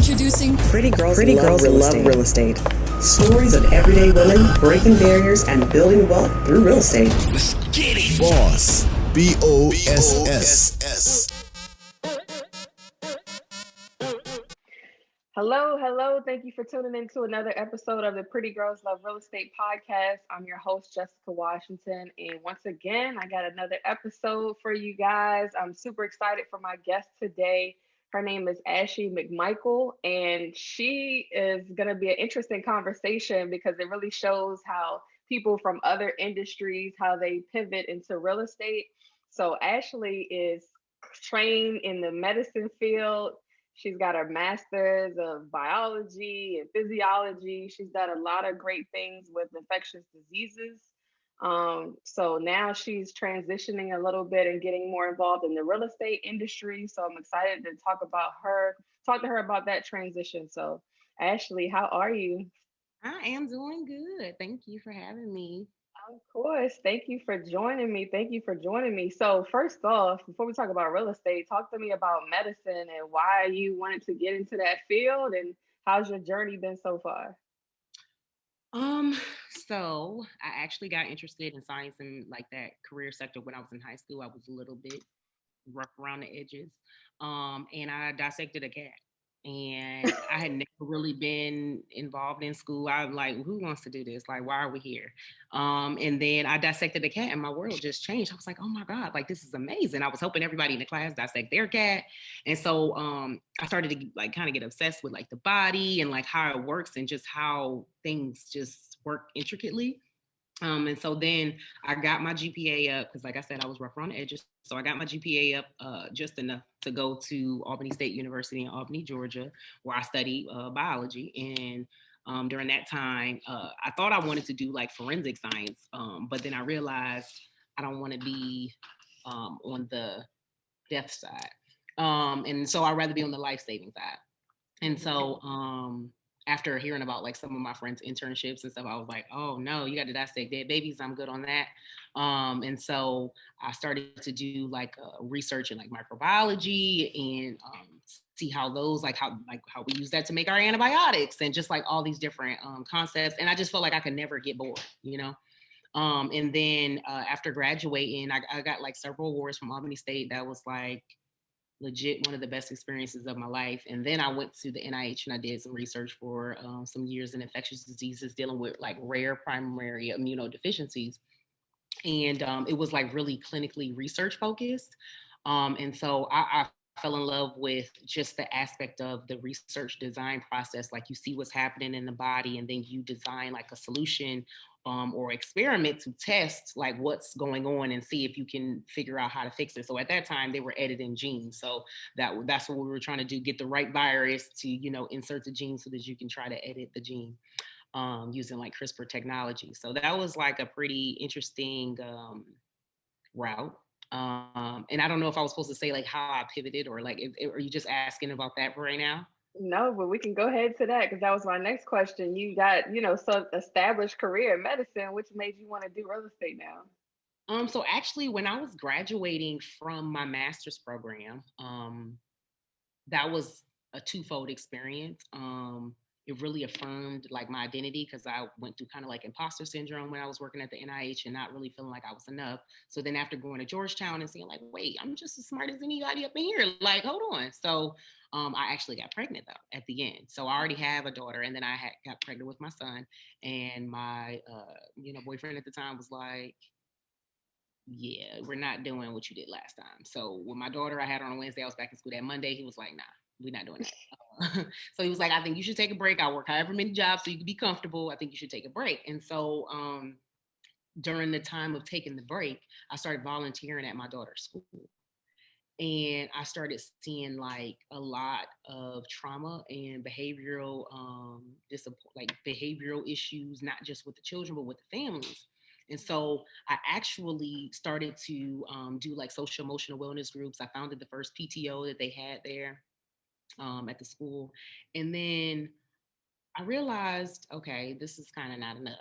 Introducing Pretty Girls Love Real Estate. Stories of everyday women breaking barriers and building wealth through real estate. Let's get it. Boss. BOSS. Hello. Thank you for tuning in to another episode of the Pretty Girls Love Real Estate podcast. I'm your host, Jessica Washington. And once again, I got another episode for you guys. I'm super excited for my guest today. Her name is Ashley McMichael, and she is going to be an interesting conversation because it really shows how people from other industries, how they pivot into real estate. So Ashley is trained in the medicine field. She's got her master's of biology and physiology. She's done a lot of great things with infectious diseases. So now she's transitioning a little bit and getting more involved in the real estate industry. So I'm excited to talk to her about that transition. So Ashley, how are you? I am doing good. Thank you for having me. Of course. Thank you for joining me. So first off, before we talk about real estate, talk to me about medicine and why you wanted to get into that field and how's your journey been so far? So I actually got interested in science and like that career sector when I was in high school. I was a little bit rough around the edges. And I dissected a cat. And I had never really been involved in school. I'm like, who wants to do this? Like, why are we here? And then I dissected the cat and my world just changed. I was like, oh my God, like this is amazing. I was hoping everybody in the class dissect their cat. And so I started to like kind of get obsessed with like the body and like how it works and just how things just work intricately. And so then I got my GPA up because, like I said, I was rough around the edges. So I got my GPA up just enough to go to Albany State University in Albany, Georgia, where I studied biology. And during that time, I thought I wanted to do like forensic science, but then I realized I don't want to be on the death side. And so I'd rather be on the life-saving side. And so after hearing about like some of my friends' internships and stuff, I was like, oh no, you got to dissect dead babies. I'm good on that. And so I started to do like research in like microbiology and see how those how we use that to make our antibiotics and just like all these different concepts. And I just felt like I could never get bored, you know? And then after graduating, I got like several awards from Albany State. That was like legit one of the best experiences of my life. And then I went to the NIH and I did some research for some years in infectious diseases dealing with like rare primary immunodeficiencies. And it was like really clinically research focused. And so I fell in love with just the aspect of the research design process. Like you see what's happening in the body and then you design like a solution or experiment to test like what's going on and see if you can figure out how to fix it. So at that time they were editing genes. So that's what we were trying to do, get the right virus to, insert the gene so that you can try to edit the gene using like CRISPR technology. So that was like a pretty interesting route. And I don't know if I was supposed to say like how I pivoted or like, are you just asking about that for right now? No, but we can go ahead to that because that was my next question. You got, some established career in medicine, which made you want to do real estate now? So actually when I was graduating from my master's program, that was a twofold experience. It really affirmed like my identity because I went through kind of like imposter syndrome when I was working at the NIH and not really feeling like I was enough. So then after going to Georgetown and seeing like, wait, I'm just as smart as anybody up in here. Like, hold on. So I actually got pregnant though at the end. So I already have a daughter and then I got pregnant with my son and my, boyfriend at the time was like, yeah, we're not doing what you did last time. So with my daughter, I had her on a Wednesday. I was back in school that Monday. He was like, nah, we're not doing that. So he was like, I think you should take a break. I work however many jobs so you can be comfortable. I think you should take a break. And so during the time of taking the break, I started volunteering at my daughter's school. And I started seeing like a lot of trauma and behavioral behavioral issues, not just with the children, but with the families. And so I actually started to do like social emotional wellness groups. I founded the first PTO that they had there at the school. And then I realized, okay, this is kind of not enough.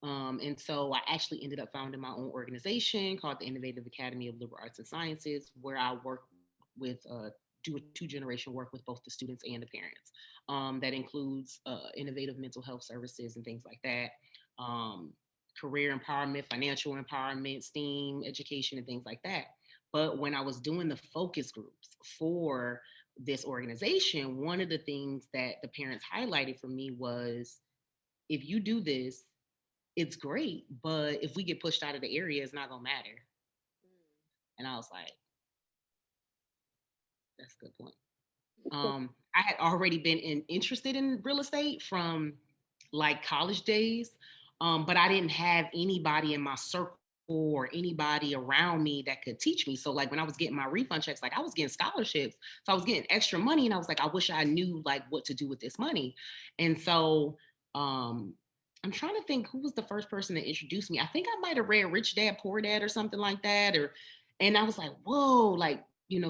And so I actually ended up founding my own organization called the Innovative Academy of Liberal Arts and Sciences, where I work with do a 2-generation work with both the students and the parents. That includes innovative mental health services and things like that, career empowerment, financial empowerment, STEAM education, and things like that. But when I was doing the focus groups for this organization, one of the things that the parents highlighted for me was, if you do this, it's great, but if we get pushed out of the area, it's not gonna matter. And I was like, that's a good point. I had already been interested in real estate from like college days, but I didn't have anybody in my circle or anybody around me that could teach me. So like when I was getting my refund checks, like I was getting scholarships, so I was getting extra money, and I was like, I wish I knew like what to do with this money. And so I'm trying to think who was the first person to introduce me. I think I might have read Rich Dad Poor Dad or something like that, and I was like, whoa, like,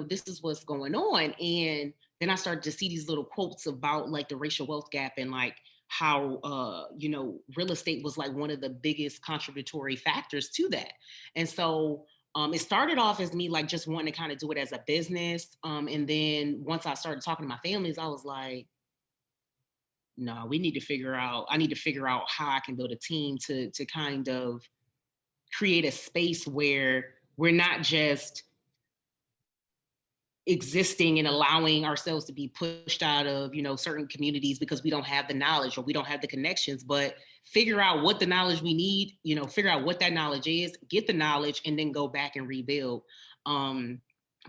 this is what's going on. And then I started to see these little quotes about like the racial wealth gap and like how real estate was like one of the biggest contributory factors to that. And so it started off as me like just wanting to kind of do it as a business. And then once I started talking to my families, I was like, no, I need to figure out how I can build a team to kind of create a space where we're not just existing and allowing ourselves to be pushed out of certain communities because we don't have the knowledge or we don't have the connections, but figure out what the knowledge we need, figure out what that knowledge is, get the knowledge, and then go back and rebuild.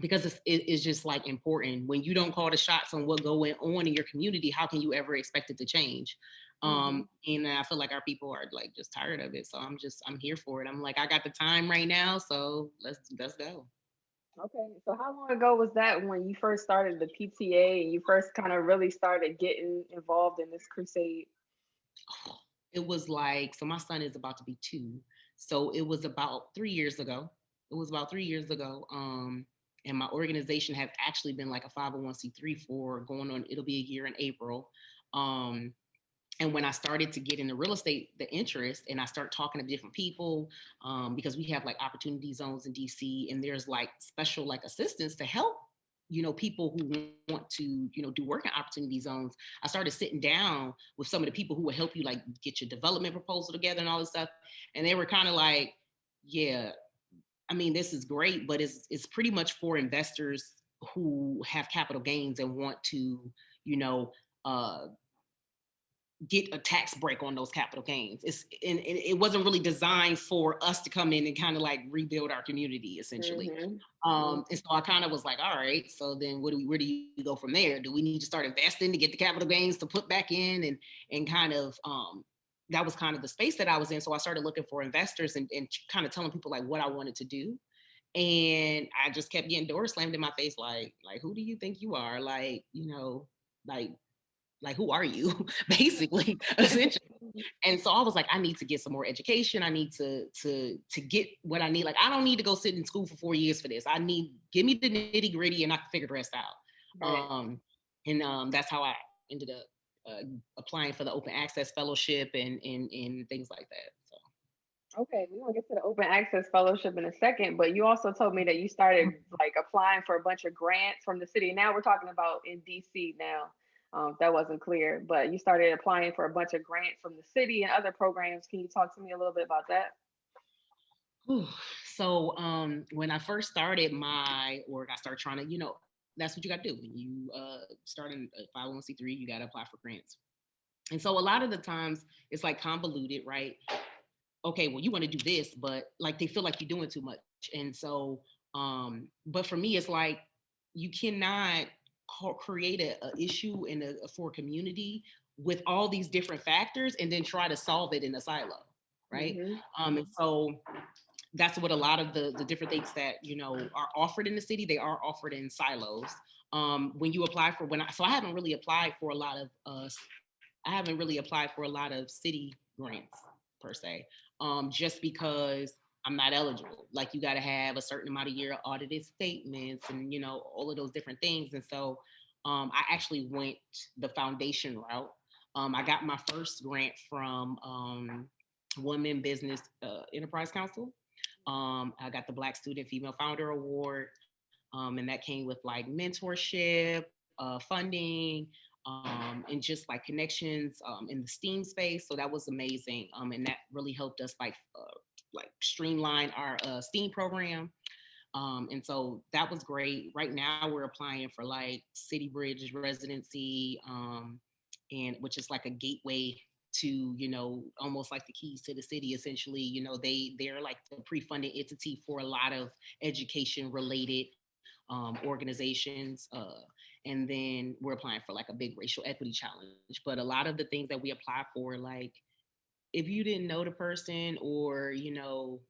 Because it's just like important. When you don't call the shots on what going on in your community, how can you ever expect it to change? And I feel like our people are like just tired of it. So I'm here for it. I'm like, I got the time right now, so let's go. Okay, so how long ago was that when you first started the PTA and you first kind of really started getting involved in this crusade? It was like, so my son is about to be 2. So it was about 3 years ago. And my organization has actually been like a 501c3 for going on, it'll be a year in April. And when I started to get into real estate, the interest, and I start talking to different people, because we have like opportunity zones in DC, and there's like special like assistance to help, people who want to, do work in opportunity zones. I started sitting down with some of the people who would help you like get your development proposal together and all this stuff. And they were kind of like, yeah, I mean, this is great, but it's pretty much for investors who have capital gains and want to, uh, get a tax break on those capital gains. It wasn't really designed for us to come in and kind of like rebuild our community essentially. And so I kind of was like, all right, so then where do you go from there? Do we need to start investing to get the capital gains to put back in and kind of that was kind of the space that I was in. So I started looking for investors and kind of telling people like what I wanted to do. And I just kept getting doors slammed in my face, like who do you think you are? Like, like who are you basically, essentially. And so I was like, I need to get some more education. I need to get what I need. Like, I don't need to go sit in school for 4 years for this. Give me the nitty gritty and I can figure the rest out. Right. That's how I ended up applying for the open access fellowship and things like that. So. Okay, we're gonna get to the open access fellowship in a second, but you also told me that you started like applying for a bunch of grants from the city. Now we're talking about in DC now. That wasn't clear, but you started applying for a bunch of grants from the city and other programs. Can you talk to me a little bit about that? So when I first started my org, I started trying to, that's what you got to do. When you start in a 501c3, you got to apply for grants. And so a lot of the times it's like convoluted, right? Okay, well, you want to do this, but like they feel like you're doing too much. And so, but for me, it's like you cannot create a issue for a community with all these different factors and then try to solve it in a silo, right? And so that's what a lot of the different things that are offered in the city, they are offered in silos. When you apply for I haven't really applied for a lot of city grants per se, just because I'm not eligible. Like you got to have a certain amount of year audited statements and, all of those different things. And so I actually went the foundation route. I got my first grant from Women Business Enterprise Council. I got the Black Student Female Founder Award. And that came with like mentorship, funding, and just like connections in the STEAM space. So that was amazing. And that really helped us like streamline our STEAM program. And so that was great. Right now we're applying for like City Bridge residency, and which is like a gateway to, almost like the keys to the city. Essentially, they're like the pre-funded entity for a lot of education related organizations. And then we're applying for like a big racial equity challenge. But a lot of the things that we apply for, like if you didn't know the person, or you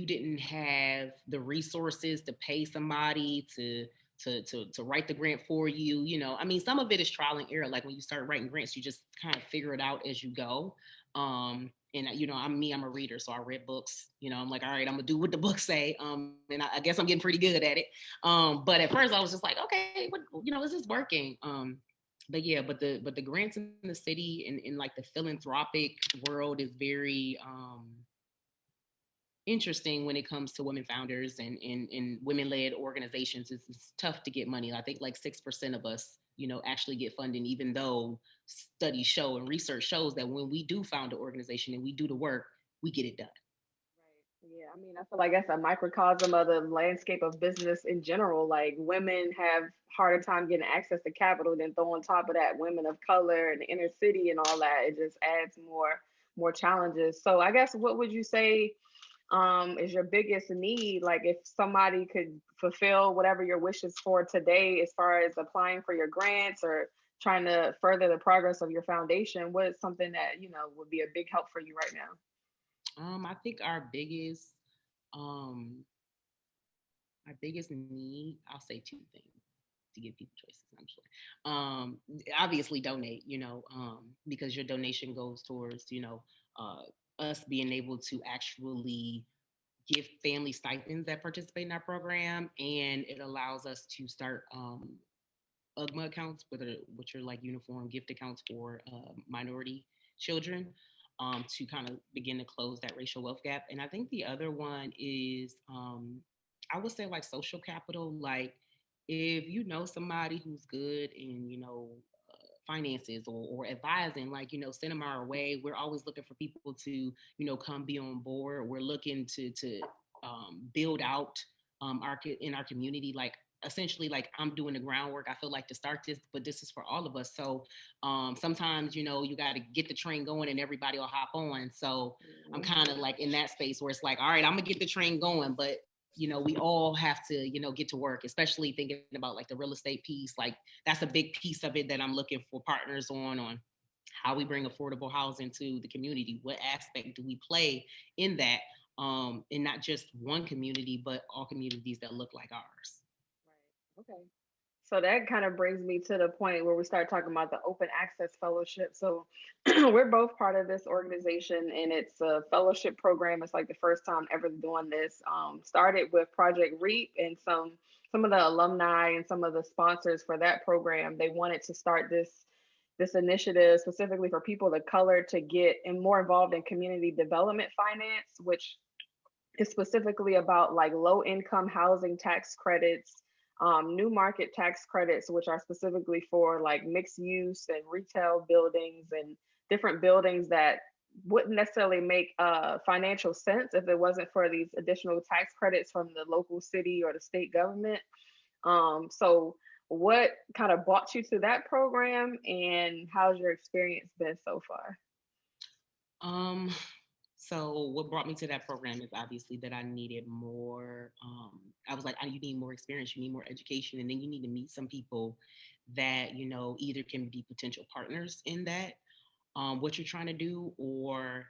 didn't have the resources to pay somebody to write the grant for you, I mean, some of it is trial and error. Like when you start writing grants, you just kind of figure it out as you go. And I'm a reader, so I read books. I'm like, all right, I'm gonna do what the books say. And I guess I'm getting pretty good at it. But at first, I was just like, okay, is this working? But the grants in the city and in like the philanthropic world is very interesting when it comes to women founders and women-led organizations. It's tough to get money. I think like 6% of us, actually get funding, even though studies show and research shows that when we do found an organization and we do the work, we get it done. Right. Yeah, I mean, I feel like that's a microcosm of the landscape of business in general. Like women have harder time getting access to capital, than throw on top of that women of color and the inner city and all that. It just adds more challenges. So I guess what would you say is your biggest need? Like if somebody could fulfill whatever your wishes for today, as far as applying for your grants or trying to further the progress of your foundation, what is something that would be a big help for you right now? I think um, our biggest need, I'll say two things to give people choices, I'm sure. Obviously donate, because your donation goes towards, us being able to actually give family stipends that participate in our program, and it allows us to start UGMA accounts, which are like uniform gift accounts for minority children, to kind of begin to close that racial wealth gap. And I think the other one is, I would say like social capital. Like if you know somebody who's good in, finances or advising, like, send them our way. We're always looking for people to, come be on board. We're looking to build out in our community, like essentially like I'm doing the groundwork, I feel like, to start this, but this is for all of us. So sometimes, you got to get the train going and everybody will hop on. So I'm kind of like in that space where it's like, all right, I'm gonna get the train going, but we all have to, get to work, especially thinking about like the real estate piece. Like that's a big piece of it that I'm looking for partners on how we bring affordable housing to the community. What aspect do we play in that? And not just one community, but all communities that look like ours. Right. Okay. So that kind of brings me to the point where we start talking about the open access fellowship. So we're both part of this organization, and it's a fellowship program. It's like the first time ever doing this. Started with Project REAP, and some of the alumni and some of the sponsors for that program, they wanted to start this initiative specifically for people of color to get more involved in community development finance, which is specifically about like low income housing tax credits, new market tax credits, which are specifically for like mixed use and retail buildings and different buildings that wouldn't necessarily make financial sense if it wasn't for these additional tax credits from the local city or the state government. So what kind of brought you to that program, and how's your experience been so far? Um, so what brought me to that program is obviously that I needed more. I was like, you need more experience, you need more education, and then you need to meet some people that, either can be potential partners in that, what you're trying to do, or,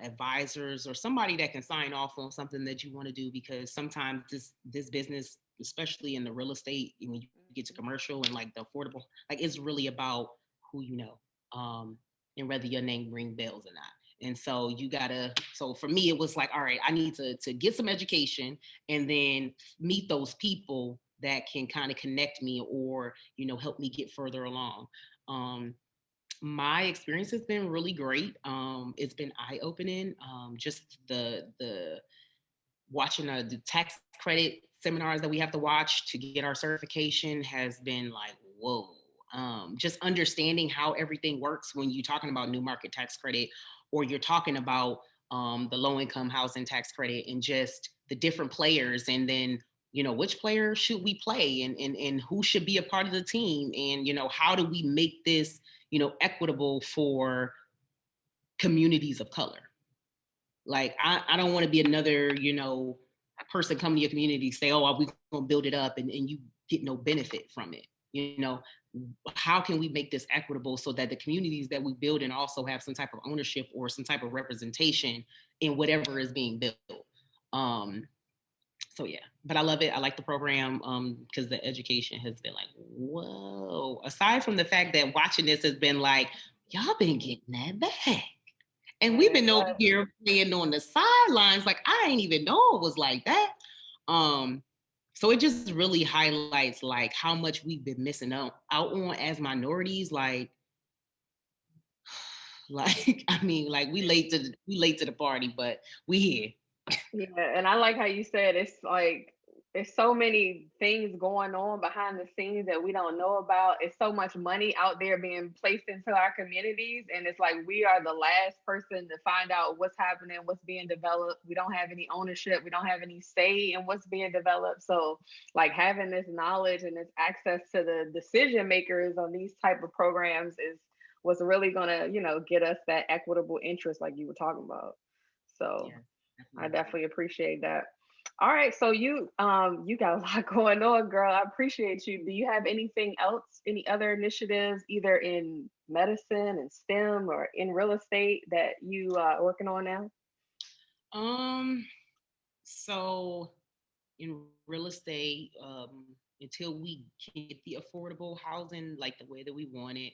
advisors or somebody that can sign off on something that you want to do. Because sometimes this business, especially in the real estate, when you get to commercial and like the affordable, like it's really about who you know, and whether your name ring bells or not. And so so for me, it was like, all right, I need to get some education and then meet those people that can kind of connect me or, help me get further along. My experience has been really great. It's been eye-opening. Just the watching the tax credit seminars that we have to watch to get our certification has been like, whoa. Just understanding how everything works when you're talking about new market tax credit, or you're talking about the low income housing tax credit, and just the different players, and then which player should we play, and who should be a part of the team, and how do we make this equitable for communities of color. Like I don't want to be another person come to your community, say, oh, we're going to build it up, and you get no benefit from it. How can we make this equitable so that the communities that we build in also have some type of ownership or some type of representation in whatever is being built? So yeah, but I love it. I like the program because the education has been like, whoa. Aside from the fact that watching this has been like, y'all been getting that back. And we've been over here playing on the sidelines. Like, I didn't even know it was like that. So it just really highlights like how much we've been missing out on as minorities. Like I mean, like we late to the party, but we here. Yeah, and I like how you said it's like there's so many things going on behind the scenes that we don't know about. It's so much money out there being placed into our communities, and it's like we are the last person to find out what's happening, what's being developed. We don't have any ownership, we don't have any say in what's being developed. So like having this knowledge and this access to the decision makers on these type of programs is what's really gonna, get us that equitable interest like you were talking about. So yes. I definitely appreciate that. All right, so you got a lot going on, girl. I appreciate you. Do you have anything else, any other initiatives, either in medicine and STEM or in real estate that you are working on now? So in real estate, until we get the affordable housing like the way that we want it,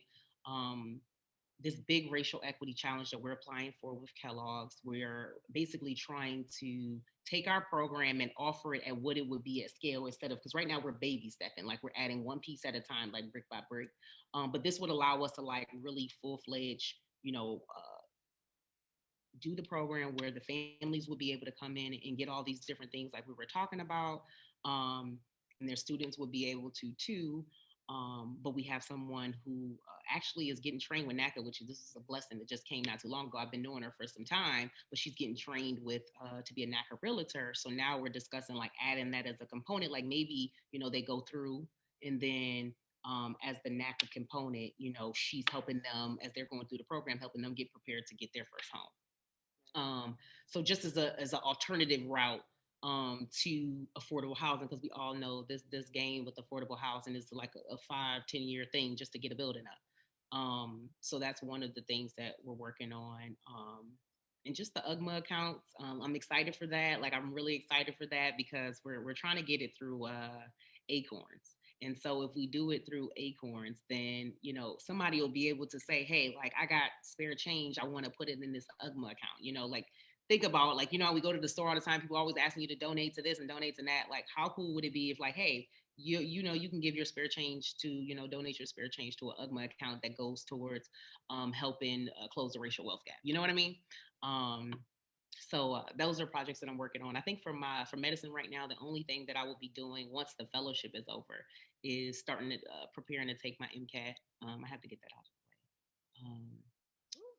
this big racial equity challenge that we're applying for with Kellogg's, we're basically trying to take our program and offer it at what it would be at scale, instead of, because right now we're baby stepping, like we're adding one piece at a time, like brick by brick. But this would allow us to like really full-fledged, do the program where the families would be able to come in and get all these different things like we were talking about. And their students would be able to too. But we have someone who actually is getting trained with NACA, which this is a blessing that just came not too long ago. I've been knowing her for some time, but she's getting trained with to be a NACA realtor. So now we're discussing like adding that as a component, like maybe, they go through, and then as the NACA component, she's helping them as they're going through the program, helping them get prepared to get their first home. So just as an alternative route to affordable housing, because we all know this game with affordable housing is like a 5-10 year thing just to get a building up. So that's one of the things that we're working on. And just the UGMA accounts, I'm excited for that. Like I'm really excited for that because we're trying to get it through Acorns. And so if we do it through Acorns, then, somebody will be able to say, hey, like I got spare change, I want to put it in this UGMA account, like think about like, we go to the store all the time, people always asking you to donate to this and donate to that. Like how cool would it be if like, hey, you can give your spare change to, donate your spare change to an UGMA account that goes towards helping close the racial wealth gap. You know what I mean? So those are projects that I'm working on. I think for medicine right now, the only thing that I will be doing once the fellowship is over is starting to preparing to take my MCAT. I have to get that out of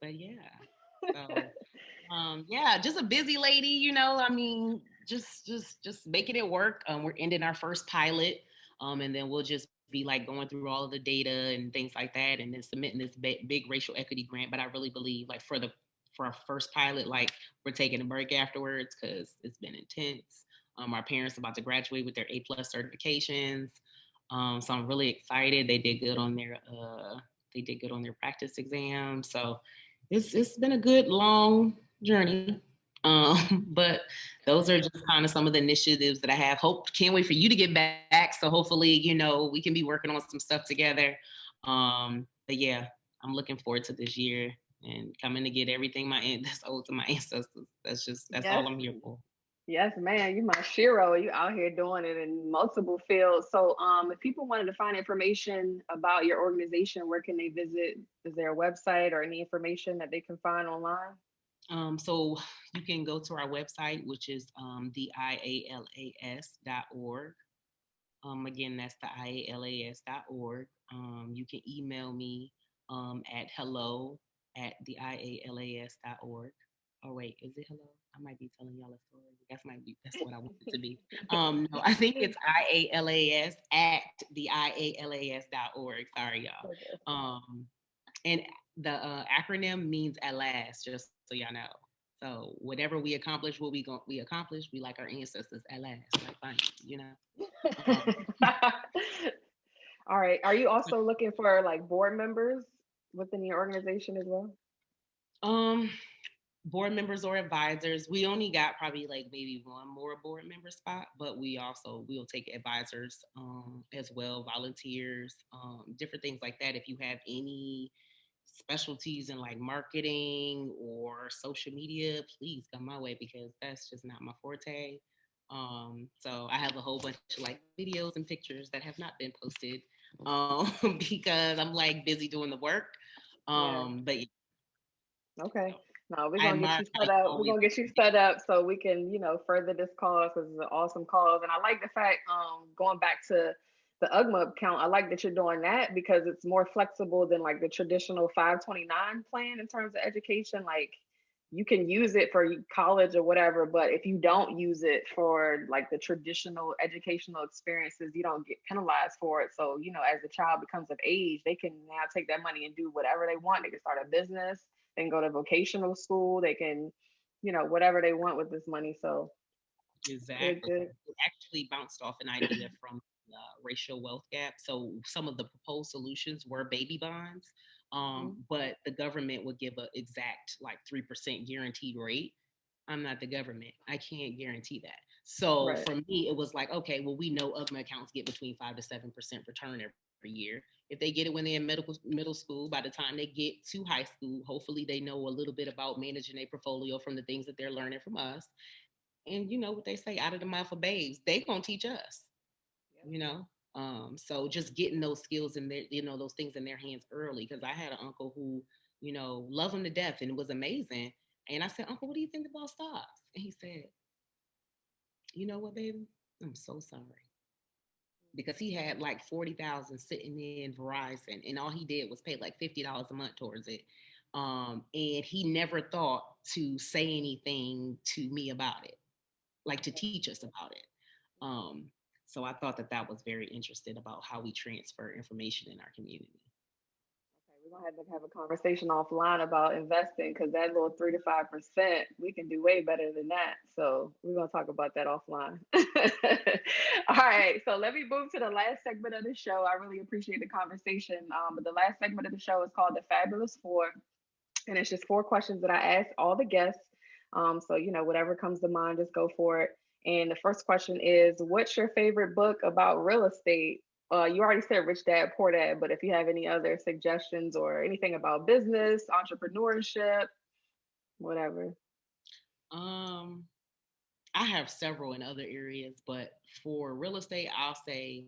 the way. But yeah, so yeah, just a busy lady, I mean, just making it work. We're ending our first pilot, and then we'll just be like going through all of the data and things like that, and then submitting this big racial equity grant. But I really believe like for our first pilot, like we're taking a break afterwards because it's been intense. Our parents are about to graduate with their A+ certifications. So I'm really excited. They did good on their practice exam. So it's been a good long journey. But those are just kind of some of the initiatives that I have. Can't wait for you to get back. So hopefully, we can be working on some stuff together. But yeah, I'm looking forward to this year and coming to get everything that's owed to my ancestors. That's yes. All I'm here for. Yes, man, you my Shiro. You out here doing it in multiple fields. So if people wanted to find information about your organization, where can they visit? Is there a website or any information that they can find online? So you can go to our website, which is the IALAS.org. Again, that's the IALAS.org. You can email me at hello at the IALAS.org. Oh wait, is it hello? I might be telling y'all a story. That's what I want it to be. No, I think it's IALAS at the IALAS.org. Sorry, y'all. Okay. And the acronym means at last, just so y'all know. So whatever we accomplish, we accomplish, we like our ancestors at last, like fine, you know. Um, All right. Are you also looking for like board members within your organization as well? um, Board members or advisors. We only got probably like maybe one more board member spot, but we'll take advisors as well, volunteers, different things like that. If you have any specialties in like marketing or social media, please come my way because that's just not my forte. So I have a whole bunch of like videos and pictures that have not been posted because I'm like busy doing the work. Yeah. But Okay. so No, we're I gonna get admire you how set you up. We're always. gonna get you set up so we can, further this cause because it's an awesome cause. And I like the fact, going back to the UGMA account, I like that you're doing that because it's more flexible than like the traditional 529 plan in terms of education. Like you can use it for college or whatever, but if you don't use it for like the traditional educational experiences, you don't get penalized for it. So, as the child becomes of age, they can now take that money and do whatever they want. They can start a business, they can go to vocational school, they can, whatever they want with this money. So good, Exactly. good. It actually bounced off an idea from racial wealth gap. So some of the proposed solutions were baby bonds, Mhm. but the government would give an exact like 3% guaranteed rate. I'm not the government. I can't guarantee that. So Right. for me, it was like, okay, well, we know UGMA accounts get between 5 to 7% return every year. If they get it when they're in middle school, by the time they get to high school, hopefully they know a little bit about managing a portfolio from the things that they're learning from us. And you know what they say, out of the mouth of babes, they gonna teach us, Yep. you know. So just getting those skills in their, those things in their hands early. Because I had an uncle who, loved him to death and it was amazing. And I said, Uncle, what do you think about stocks? And he said, you know what, baby, I'm so sorry. Because he had like 40,000 sitting in Verizon, and all he did was pay like $50 a month towards it. And he never thought to say anything to me about it, like to teach us about it. Um, so I thought that that was very interesting about how we transfer information in our community. Okay, we're gonna have a conversation offline about investing because that little 3 to 5%, we can do way better than that. So we're gonna talk about that offline. All right, so let me move to the last segment of the show. I really appreciate the conversation. But the last segment of the show is called the Fabulous Four, and it's just four questions that I ask all the guests. So whatever comes to mind, just go for it. And the first question is, what's your favorite book about real estate? You already said Rich Dad Poor Dad, but if you have any other suggestions or anything about business, entrepreneurship, whatever. Um, I have several in other areas, but for real estate, I'll say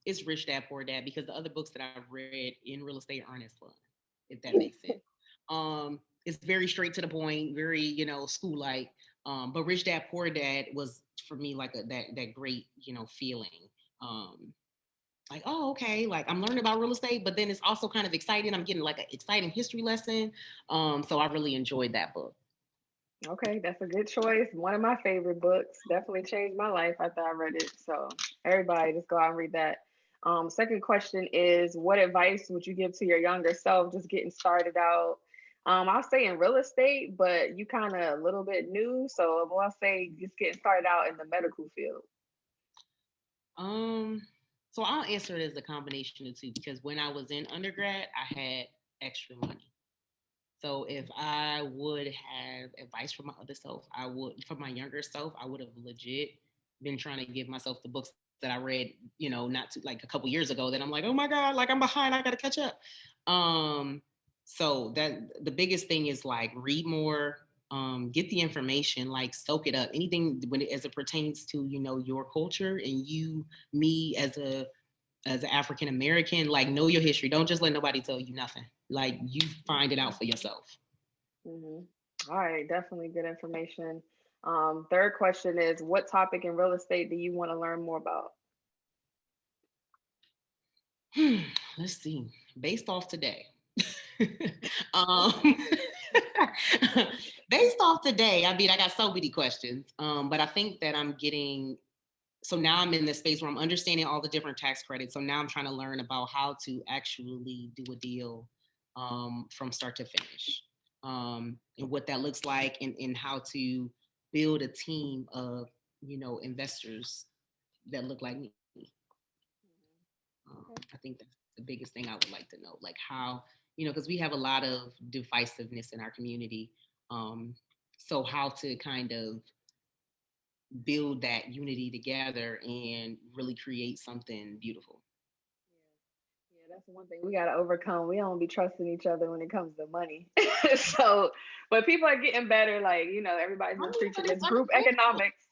it's Rich Dad Poor Dad because the other books that I've read in real estate aren't as fun, if that makes sense. It's very straight to the point, very school like. But Rich Dad Poor Dad was for me like that great feeling. Like, oh, okay, like I'm learning about real estate, but then it's also kind of exciting. I'm getting like an exciting history lesson. So I really enjoyed that book. Okay, that's a good choice. One of my favorite books. Definitely changed my life after I read it. So everybody just go out and read that. Second question is, what advice would you give to your younger self just getting started out? I'll say in real estate, but you kind of a little bit new. So I'll say just getting started out in the medical field. Um, so I'll answer it as a combination of two because when I was in undergrad, I had extra money. So if I would have advice for my other self, for my younger self, I would have legit been trying to give myself the books that I read, not too, like a couple years ago that I'm like, oh my God, like I'm behind, I gotta catch up. Um, so that the biggest thing is like read more, get the information, like soak it up. Anything as it pertains to, your culture and me as an African American, like know your history. Don't just let nobody tell you nothing. Like you find it out for yourself. Hmm. All right, definitely good information. Third question is, what topic in real estate do you want to learn more about? Let's see. Based off today. um, based off today, I mean, I got so many questions, but I think that I'm getting, so now I'm in the space where I'm understanding all the different tax credits. So now I'm trying to learn about how to actually do a deal from start to finish, and what that looks like, and how to build a team of, investors that look like me. I think that's the biggest thing I would like to know, like how, because we have a lot of divisiveness in our community. Um, so how to kind of build that unity together and really create something beautiful. Yeah, that's one thing we got to overcome. We don't be trusting each other when it comes to money. So, but people are getting better. Like, everybody's I been mean, preaching but this it's group understandable. economics.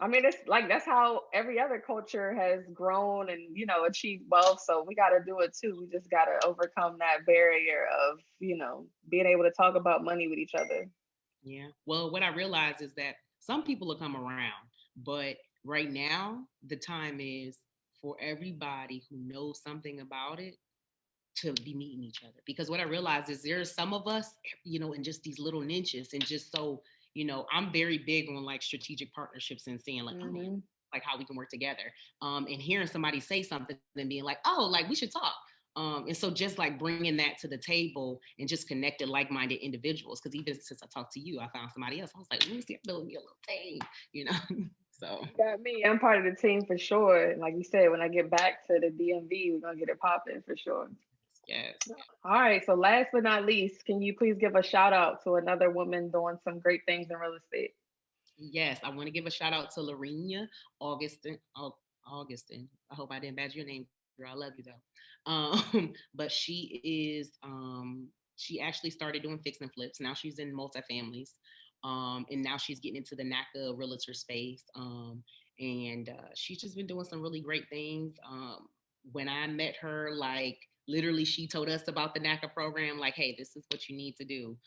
I mean, it's like that's how every other culture has grown and, achieved wealth. So we got to do it too. We just got to overcome that barrier of, being able to talk about money with each other. Yeah. Well, what I realize is that some people will come around, but right now the time is for everybody who knows something about it to be meeting each other. Because what I realize is there's some of us, in just these little niches, and just so, I'm very big on like strategic partnerships and seeing like, oh man, Hmm. like how we can work together. And hearing somebody say something and being like, oh, like we should talk. And so just like bringing that to the table and just connected like-minded individuals. Because even since I talked to you, I found somebody else. I was like, let me see, I'm building me a little team, you know. So You got me. I'm part of the team for sure. And like you said, when I get back to the DMV, we're going to get it popping for sure. yes. All right. So last but not least, can you please give a shout out to another woman doing some great things in real estate? Yes, I want to give a shout out to Lorena Augustin. Augustin. I hope I didn't badger your name, girl. I love you though. But she actually started doing fix and flips. Now she's in multifamilies. And now she's getting into the NACA realtor space. And she's just been doing some really great things. When I met her, like literally, she told us about the NACA program. Like, hey, this is what you need to do.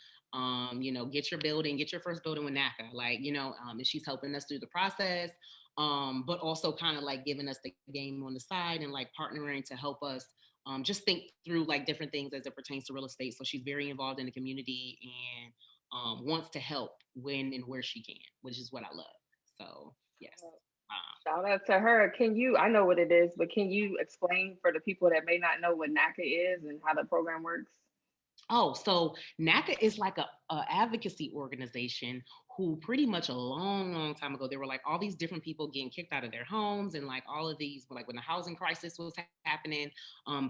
Get your building, get your first building with NACA. Like, and she's helping us through the process. But also kind of like giving us the game on the side and like partnering to help us just think through like different things as it pertains to real estate. So she's very involved in the community and wants to help when and where she can, which is what I love. So yes. Shout out to her. I know what it is, but can you explain for the people that may not know what NACA is and how the program works? Oh, so NACA is like a advocacy organization who pretty much a long, long time ago, there were like all these different people getting kicked out of their homes and like all of these, like when the housing crisis was happening,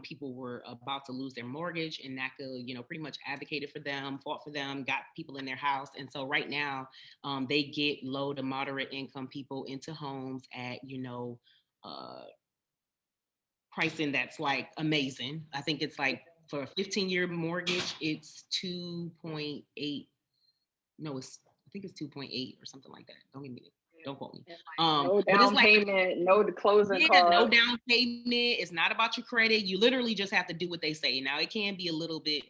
people were about to lose their mortgage and NACA, pretty much advocated for them, fought for them, got people in their house. And so right now they get low to moderate income people into homes at, uh, pricing that's like amazing. I think it's like for a 15-year mortgage, it's 2.8. No, I think it's 2.8 or something like that. Don't quote me. And like no But it's down like, payment, no closing yeah, no costs. down payment. It's not about your credit. You literally just have to do what they say. Now it can be a little bit,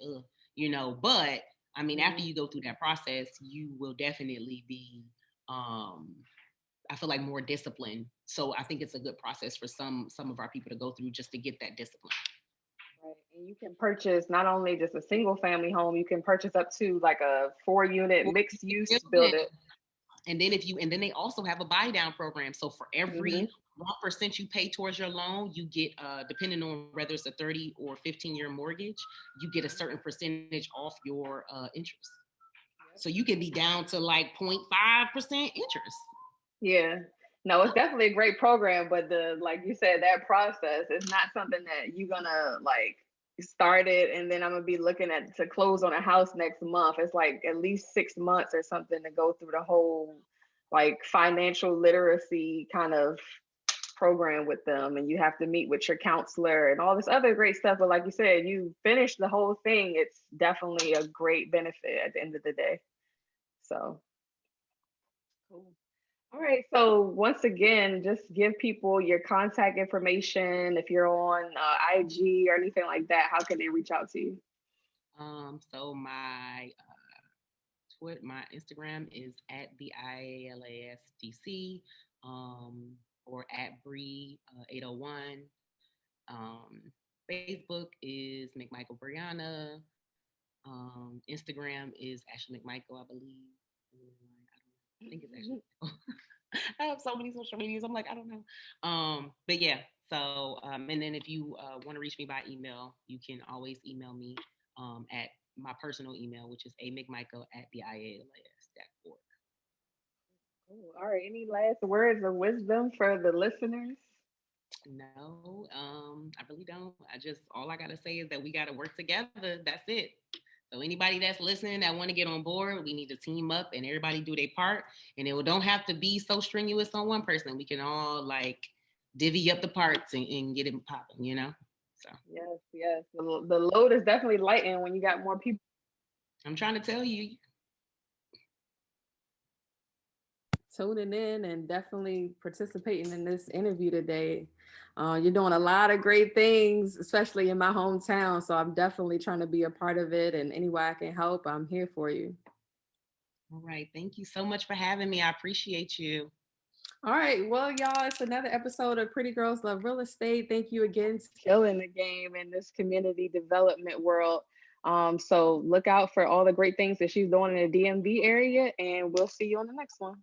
but I mean, after Mhm. you go through that process, you will definitely be um I feel like more discipline. So I think it's a good process for some of our people to go through just to get that discipline. Right. And you can purchase not only just a single family home, you can purchase up to like a 4 unit Well, mixed use building. building. And then they also have a buy down program. So for every Hmm. 1% you pay towards your loan, you get depending on whether it's a 30 or 15-year mortgage, you get a certain percentage off your interest. So you can be down to like 0.5% interest. Yeah. No, it's definitely a great program, but like you said, that process is not something that you're gonna like start it and then I'm gonna be looking at to close on a house next month. It's like at least 6 months or something to go through the whole like financial literacy kind of program with them, and you have to meet with your counselor and all this other great stuff. But like you said, you finish the whole thing, it's definitely a great benefit at the end of the day. So cool. All right. So once again, just give people your contact information. If you're on IG or anything like that, how can they reach out to you? So my support, my Instagram is at the LIHTC, or at Bree 801. Facebook is McMichael Brianna. Instagram is Ashley McMichael, I believe. I think it's Ashley. I have so many social medias. I'm like, I don't know. But yeah. So, and then if you want to reach me by email, you can always email me at my personal email, which is amcmichael@theials.org. Cool. All right. Any last words of wisdom for the listeners? No, I really don't. All I gotta say is that we gotta work together. That's it. So anybody that's listening that want to get on board, we need to team up and everybody do their part. And it don't have to be so strenuous on one person. We can all like divvy up the parts and get it popping, you know? So Yes. The load is definitely lightened when you got more people. I'm trying to tell you. Tuning in and definitely participating in this interview today. You're doing a lot of great things, especially in my hometown. So I'm definitely trying to be a part of it. And any way I can help, I'm here for you. All right. Thank you so much for having me. I appreciate you. All right. Well, y'all, it's another episode of Pretty Girls Love Real Estate. Thank you again for killing the game in this community development world. So look out for all the great things that she's doing in the DMV area, and we'll see you on the next one.